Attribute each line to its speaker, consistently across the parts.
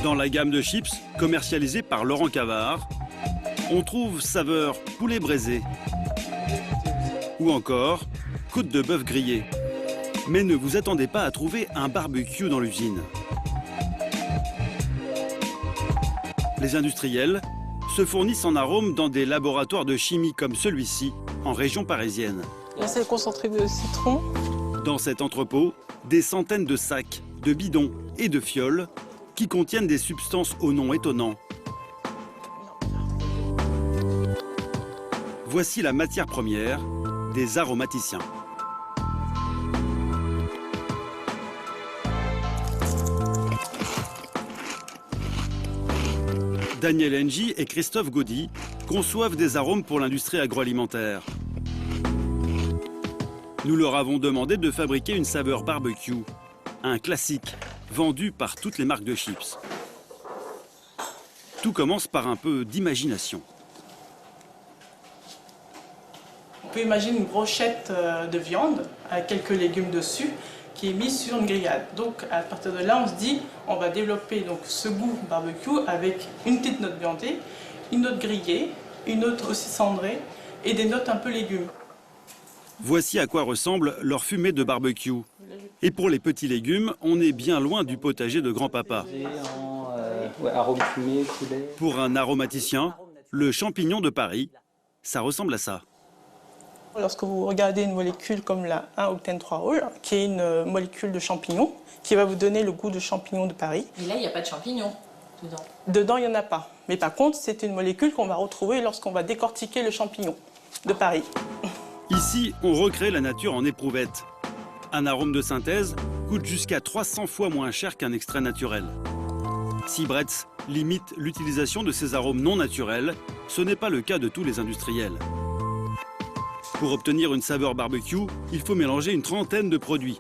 Speaker 1: Dans la gamme de chips commercialisée par Laurent Cavard, on trouve saveur poulet braisé ou encore côte de bœuf grillée. Mais ne vous attendez pas à trouver un barbecue dans l'usine. Les industriels se fournissent en arômes dans des laboratoires de chimie comme celui-ci, en région parisienne.
Speaker 2: Là, c'est le concentré de citron.
Speaker 1: Dans cet entrepôt, des centaines de sacs, de bidons et de fioles qui contiennent des substances au nom étonnant. Voici la matière première des aromaticiens. Daniel Engie et Christophe Gaudy conçoivent des arômes pour l'industrie agroalimentaire. Nous leur avons demandé de fabriquer une saveur barbecue, un classique vendu par toutes les marques de chips. Tout commence par un peu d'imagination.
Speaker 2: On peut imaginer une brochette de viande avec quelques légumes dessus qui est mise sur une grillade. Donc à partir de là, on se dit on va développer donc ce goût barbecue avec une petite note viandée, une note grillée, une note aussi cendrée et des notes un peu légumes.
Speaker 1: Voici à quoi ressemble leur fumée de barbecue. Et pour les petits légumes, on est bien loin du potager de grand-papa.
Speaker 3: Arôme fumé, poulet.
Speaker 1: Pour un aromaticien, le champignon de Paris, ça ressemble à ça.
Speaker 2: Lorsque vous regardez une molécule comme la 1-octène-3-ol, qui est une molécule de champignon, qui va vous donner le goût de champignon de Paris.
Speaker 4: Et là, il n'y a pas de champignons dedans.
Speaker 2: Dedans, il n'y en a pas. Mais par contre, c'est une molécule qu'on va retrouver lorsqu'on va décortiquer le champignon de Paris.
Speaker 1: Ici, on recrée la nature en éprouvette. Un arôme de synthèse coûte jusqu'à 300 fois moins cher qu'un extrait naturel. Si Bretz limite l'utilisation de ces arômes non naturels, ce n'est pas le cas de tous les industriels. Pour obtenir une saveur barbecue, il faut mélanger une trentaine de produits.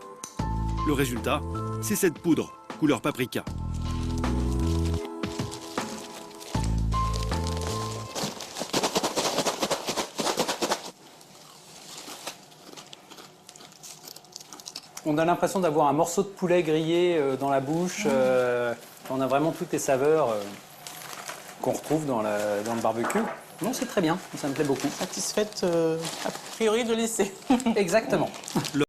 Speaker 1: Le résultat, c'est cette poudre, couleur paprika.
Speaker 3: On a l'impression d'avoir un morceau de poulet grillé dans la bouche. On a vraiment toutes les saveurs qu'on retrouve dans le barbecue. Non, c'est très bien, ça me plaît beaucoup.
Speaker 2: Satisfaite a priori de l'essai.
Speaker 3: Exactement.